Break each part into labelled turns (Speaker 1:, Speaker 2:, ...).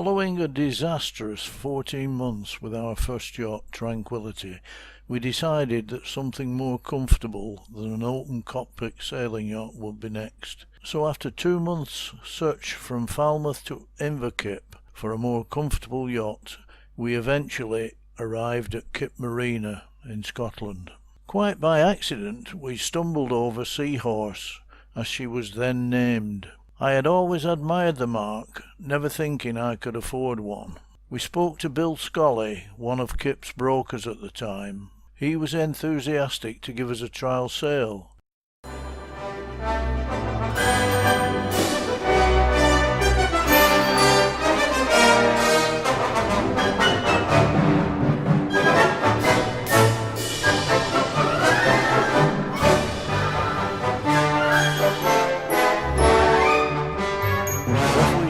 Speaker 1: Following a disastrous 14 months with our first yacht, Tranquility, we decided that something more comfortable than an open cockpit sailing yacht would be next. So after 2 months' search from Falmouth to Inverkip for a more comfortable yacht, we eventually arrived at Kip Marina in Scotland. Quite by accident, we stumbled over Seahorse, as she was then named. I had always admired the marque, never thinking I could afford one. We spoke to Bill Scully, one of Kip's brokers at the time. He was enthusiastic to give us a trial sail.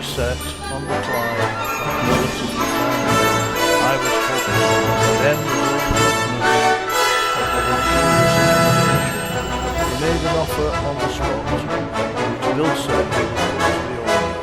Speaker 1: Set on the Clyde, relatively fine. I was hooked, and then we made an offer on the spot, which Bill said he would put to the owner.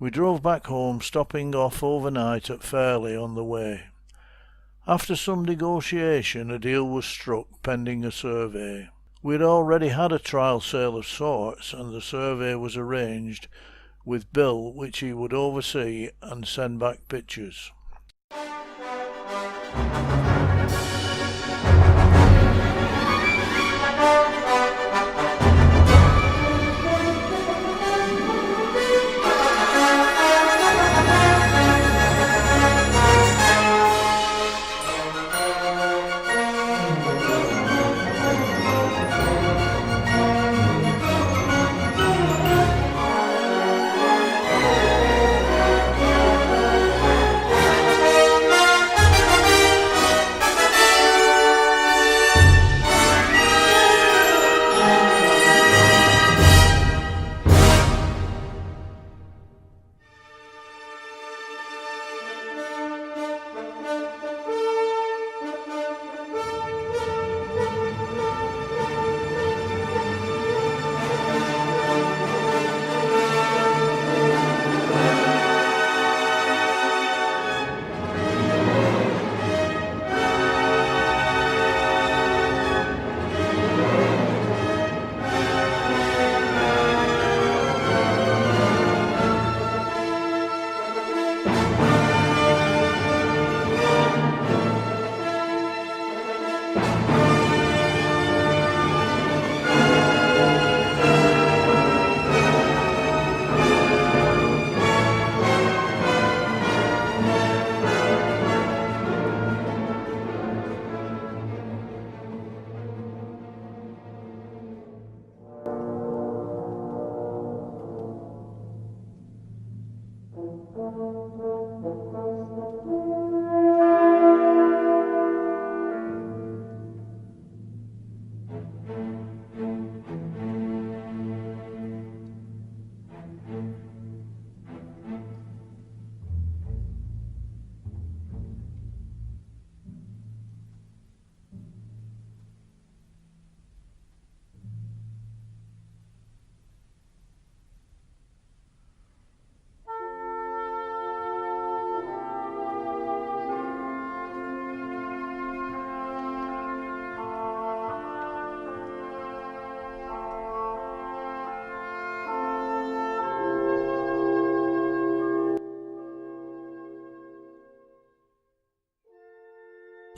Speaker 1: We drove back home, stopping off overnight at Pwllheli on the way. After some negotiation, a deal was struck pending a survey. We had already had a trial sail of sorts, and the survey was arranged with Bill, which he would oversee and send back pictures.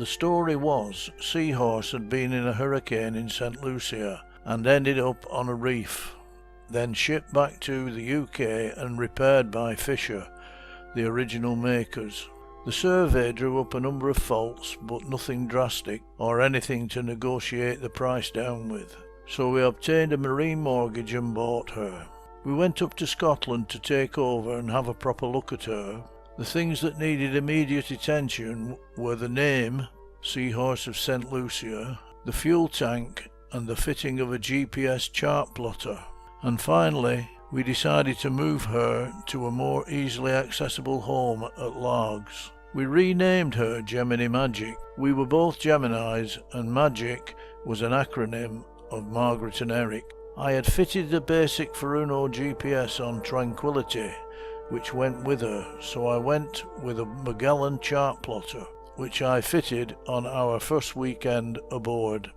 Speaker 1: The story was, Seahorse had been in a hurricane in St. Lucia and ended up on a reef, then shipped back to the UK and repaired by Fisher, the original makers. The survey drew up a number of faults, but nothing drastic or anything to negotiate the price down with. So we obtained a marine mortgage and bought her. We went up to Scotland to take over and have a proper look at her. The things that needed immediate attention were the name, Seahorse of St. Lucia, the fuel tank, and the fitting of a GPS chart plotter. And finally, we decided to move her to a more easily accessible home at Largs. We renamed her Gemini Magic. We were both Geminis, and Magic was an acronym of Margaret and Eric. I had fitted the basic Furuno GPS on Tranquility, which went with her, so I went with a Magellan chart plotter, which I fitted on our first weekend aboard.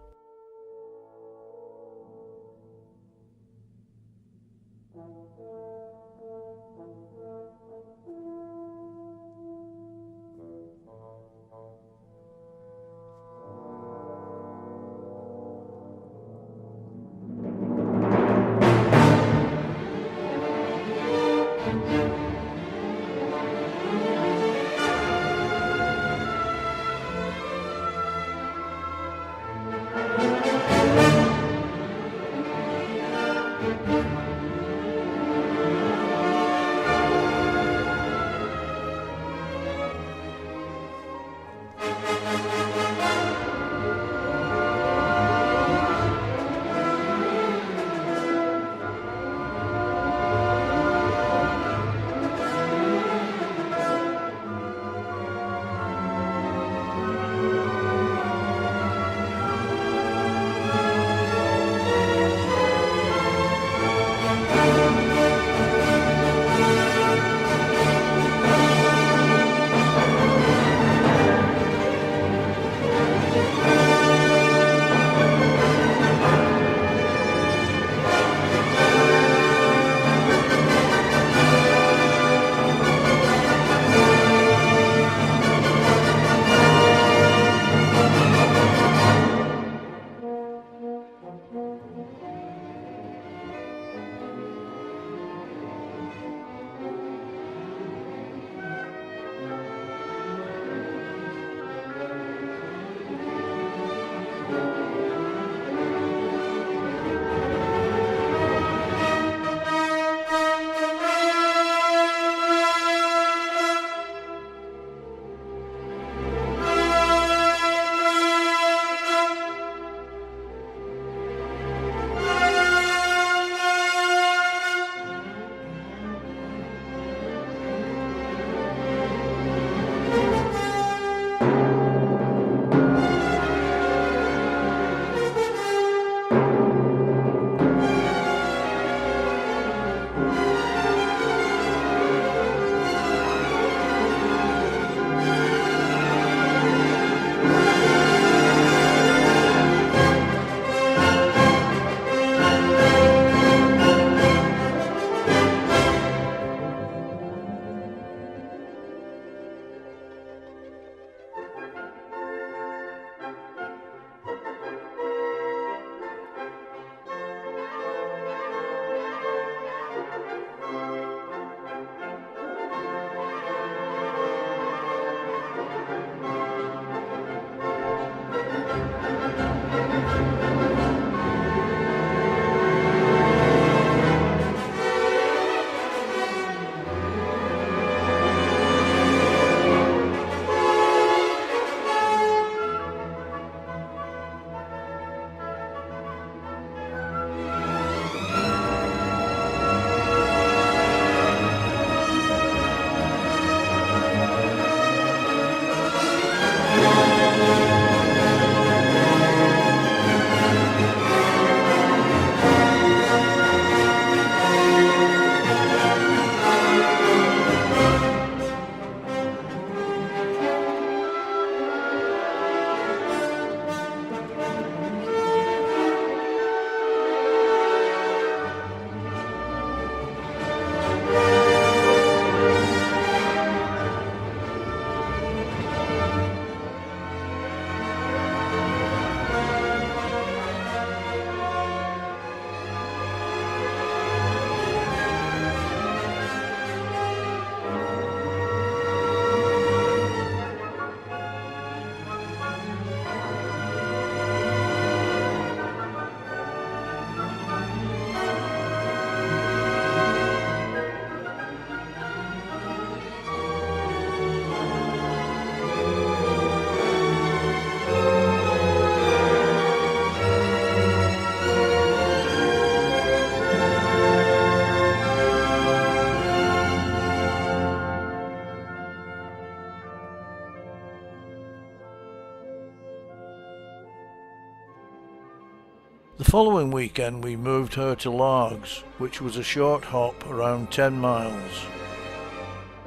Speaker 1: following weekend we moved her to Largs, which was a short hop around 10 miles.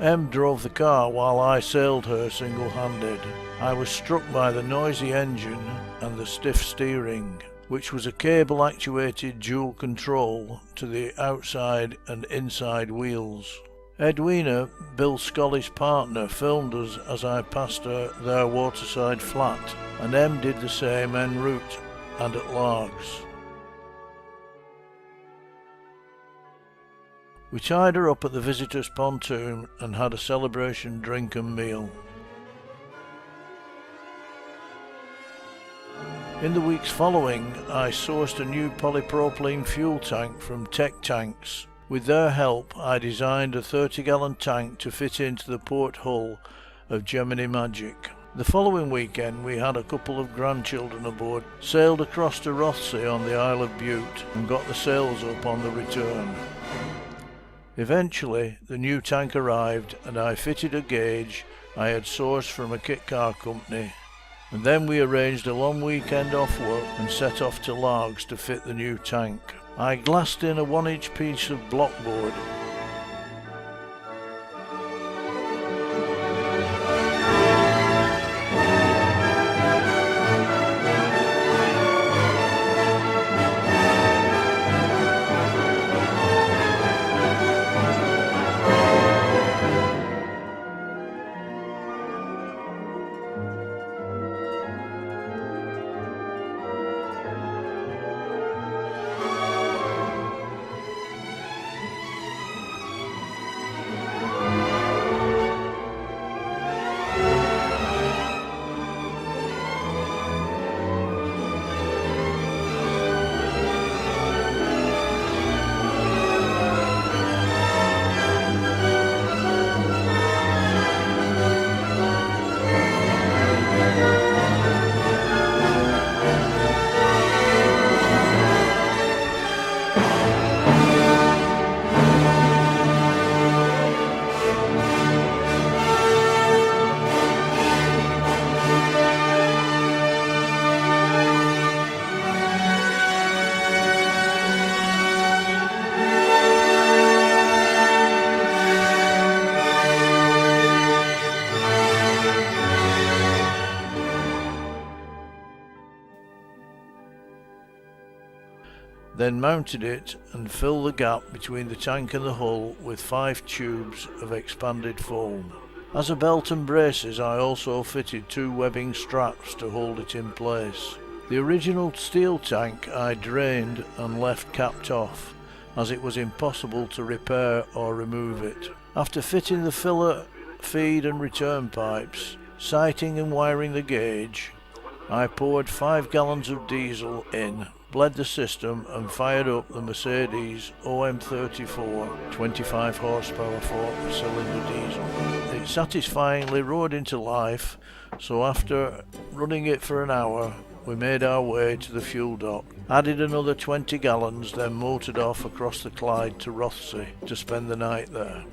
Speaker 1: Em drove the car while I sailed her single-handed. I was struck by the noisy engine and the stiff steering, which was a cable-actuated dual control to the outside and inside wheels. Edwina, Bill Scully's partner, filmed us as I passed her their waterside flat, and Em did the same en route and at Largs. We tied her up at the visitors' pontoon and had a celebration drink and meal. In the weeks following, I sourced a new polypropylene fuel tank from Tech Tanks. With their help, I designed a 30-gallon tank to fit into the port hull of Gemini Magic. The following weekend, we had a couple of grandchildren aboard, sailed across to Rothsay on the Isle of Bute, and got the sails up on the return. Eventually, the new tank arrived, and I fitted a gauge I had sourced from a kit car company, and then we arranged a long weekend off work and set off to Largs to fit the new tank. I glassed in a 1-inch piece of blockboard. Then mounted it and filled the gap between the tank and the hull with 5 tubes of expanded foam. As a belt and braces, I also fitted 2 webbing straps to hold it in place. The original steel tank I drained and left capped off, as it was impossible to repair or remove it. After fitting the filler, feed and return pipes, sighting and wiring the gauge, I poured 5 gallons of diesel in, bled the system and fired up the Mercedes OM34 25 horsepower 4-cylinder diesel. It satisfyingly roared into life, so after running it for an hour, we made our way to the fuel dock, added another 20 gallons, then motored off across the Clyde to Rothsay to spend the night there.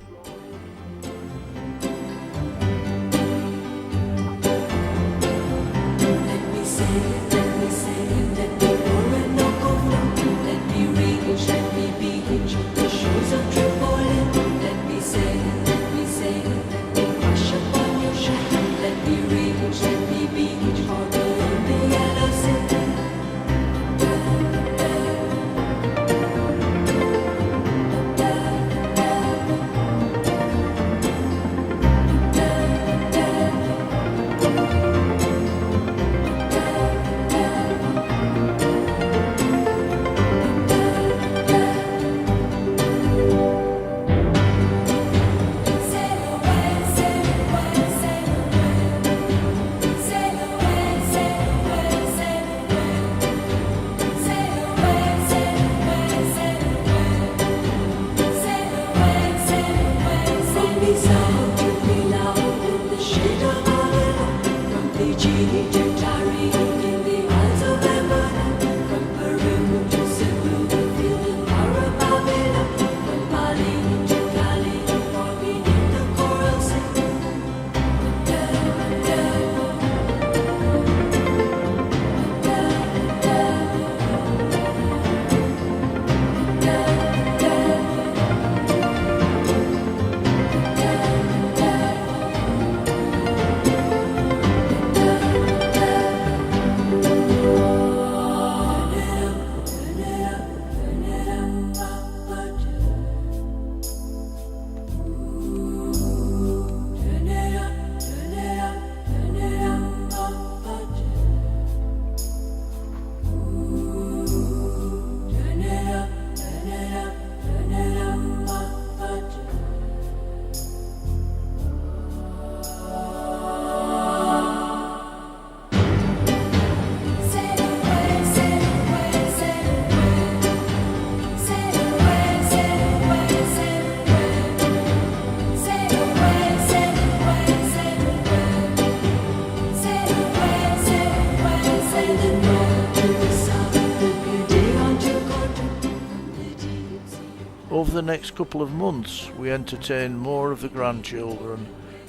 Speaker 1: Over the next couple of months we entertained more of the grandchildren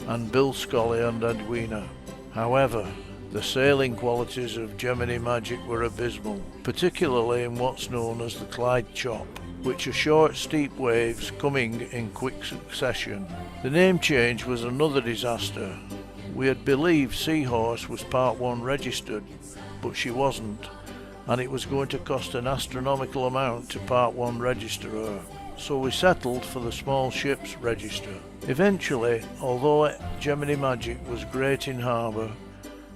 Speaker 1: and Bill Scully and Edwina. However, the sailing qualities of Gemini Magic were abysmal, particularly in what's known as the Clyde Chop, which are short, steep waves coming in quick succession. The name change was another disaster. We had believed Seahorse was Part 1 registered, but she wasn't, and it was going to cost an astronomical amount to Part 1 register her, so we settled for the small ship's register. Eventually, although Gemini Magic was great in harbour,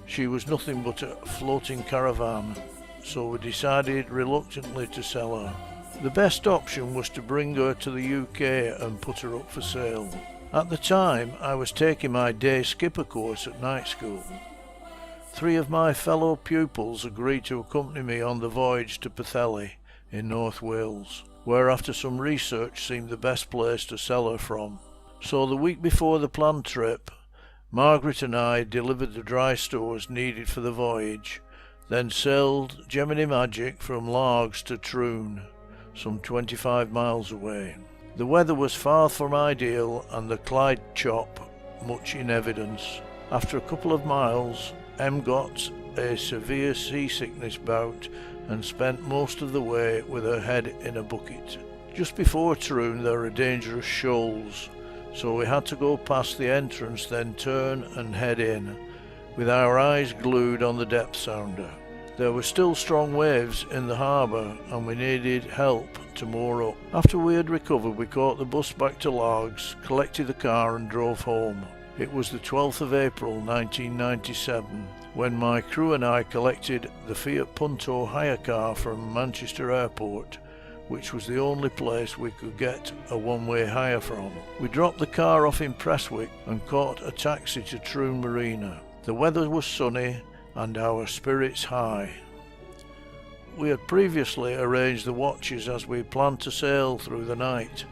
Speaker 1: she was nothing but a floating caravan, so we decided reluctantly to sell her. The best option was to bring her to the UK and put her up for sale. At the time, I was taking my day skipper course at night school. 3 of my fellow pupils agreed to accompany me on the voyage to Pwllheli in North Wales, where after some research seemed the best place to sell her from. So the week before the planned trip, Margaret and I delivered the dry stores needed for the voyage, then sailed Gemini Magic from Largs to Troon, some 25 miles away. The weather was far from ideal and the Clyde Chop much in evidence. After a couple of miles, Em got a severe seasickness bout and spent most of the way with her head in a bucket. Just before Troon there are dangerous shoals, so we had to go past the entrance, then turn and head in, with our eyes glued on the depth sounder. There were still strong waves in the harbour and we needed help to moor up. After we had recovered, we caught the bus back to Largs, collected the car and drove home. It was the 12th of April 1997 when my crew and I collected the Fiat Punto hire car from Manchester Airport, which was the only place we could get a one-way hire from. We dropped the car off in Prestwick and caught a taxi to Troon Marina. The weather was sunny and our spirits high. We had previously arranged the watches as we planned to sail through the night,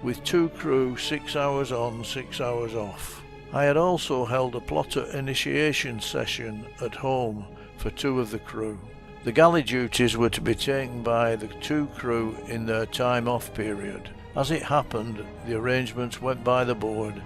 Speaker 1: with 2 crew 6 hours on, 6 hours off. I had also held a plotter initiation session at home for 2 of the crew. The galley duties were to be taken by the 2 crew in their time off period. As it happened, the arrangements went by the board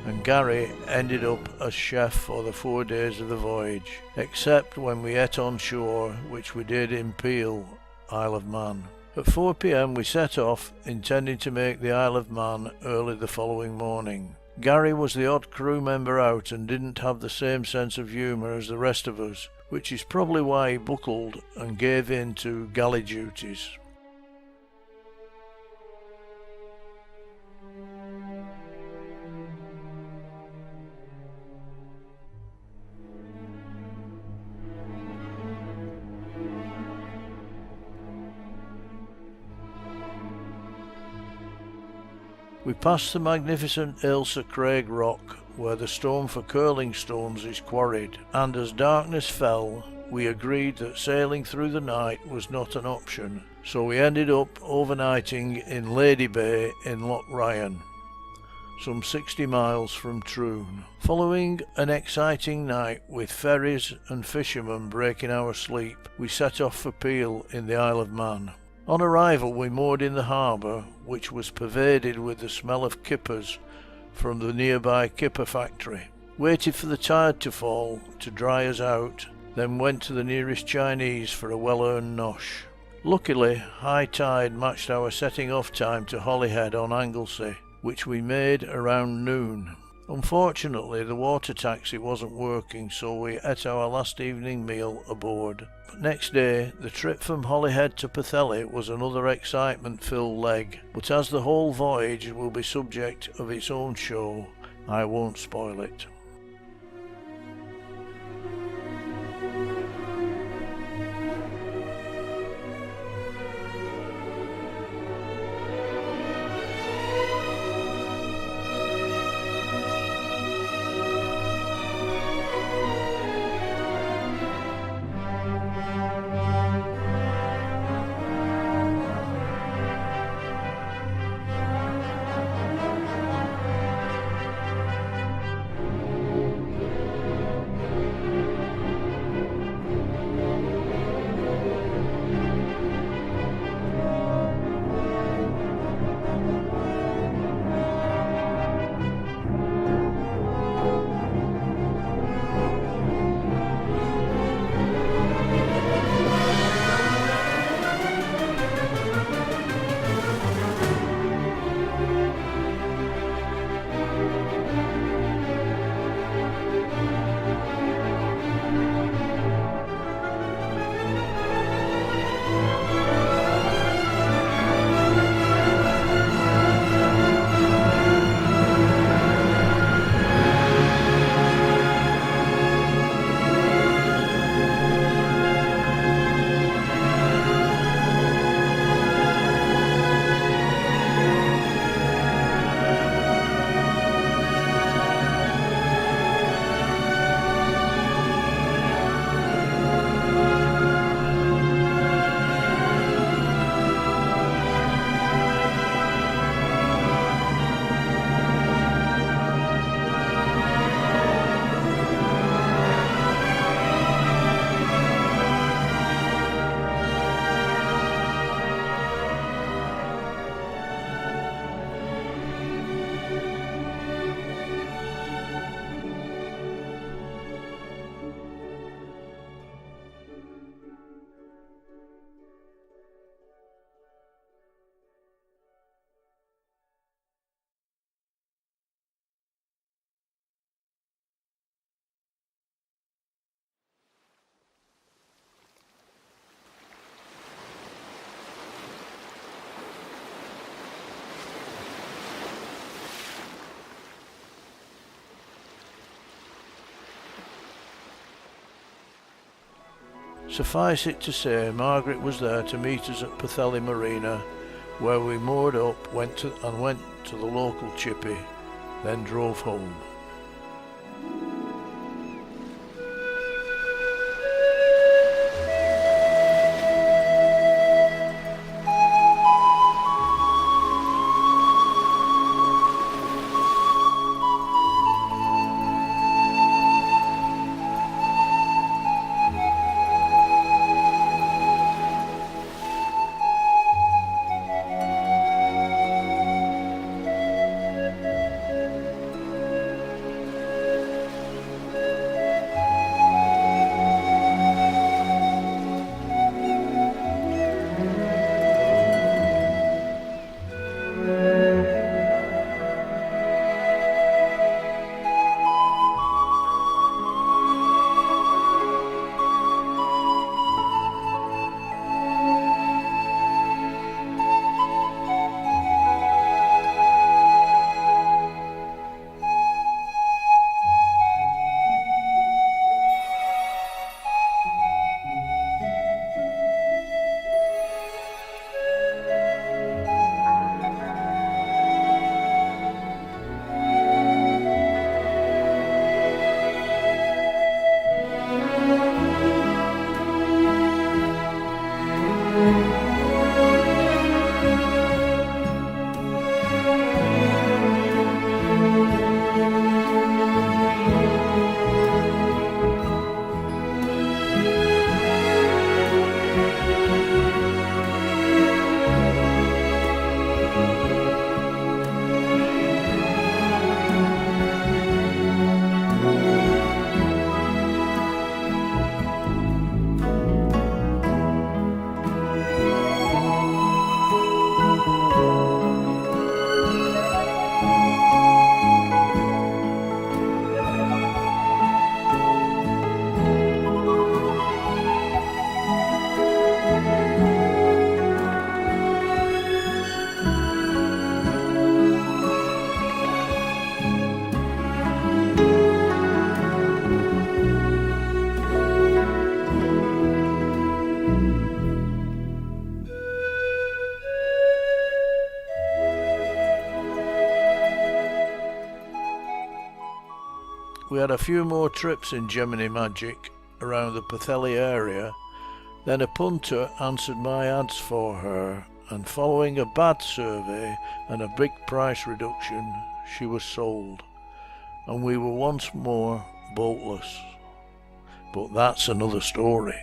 Speaker 1: and Gary ended up as chef for the 4 days of the voyage, except when we ate on shore, which we did in Peel, Isle of Man. At 4 p.m. we set off, intending to make the Isle of Man early the following morning. Gary was the odd crew member out and didn't have the same sense of humour as the rest of us, which is probably why he buckled and gave in to galley duties. We passed the magnificent Ailsa Craig Rock, where the stone for curling stones is quarried, and as darkness fell, we agreed that sailing through the night was not an option, so we ended up overnighting in Lady Bay in Loch Ryan, some 60 miles from Troon. Following an exciting night with ferries and fishermen breaking our sleep, we set off for Peel in the Isle of Man. On arrival we moored in the harbour, which was pervaded with the smell of kippers from the nearby kipper factory. Waited for the tide to fall to dry us out, then went to the nearest Chinese for a well-earned nosh. Luckily, high tide matched our setting off time to Holyhead on Anglesey, which we made around noon. Unfortunately, the water taxi wasn't working, so we ate our last evening meal aboard. But next day, the trip from Holyhead to Pwllheli was another excitement-filled leg, but as the whole voyage will be subject of its own show, I won't spoil it. Suffice it to say, Margaret was there to meet us at Pwllheli Marina, where we moored up, went to the local chippy, then drove home. We had a few more trips in Gemini Magic around the Pwllheli area, then a punter answered my ads for her, and following a bad survey and a big price reduction, she was sold, and we were once more boatless. But that's another story.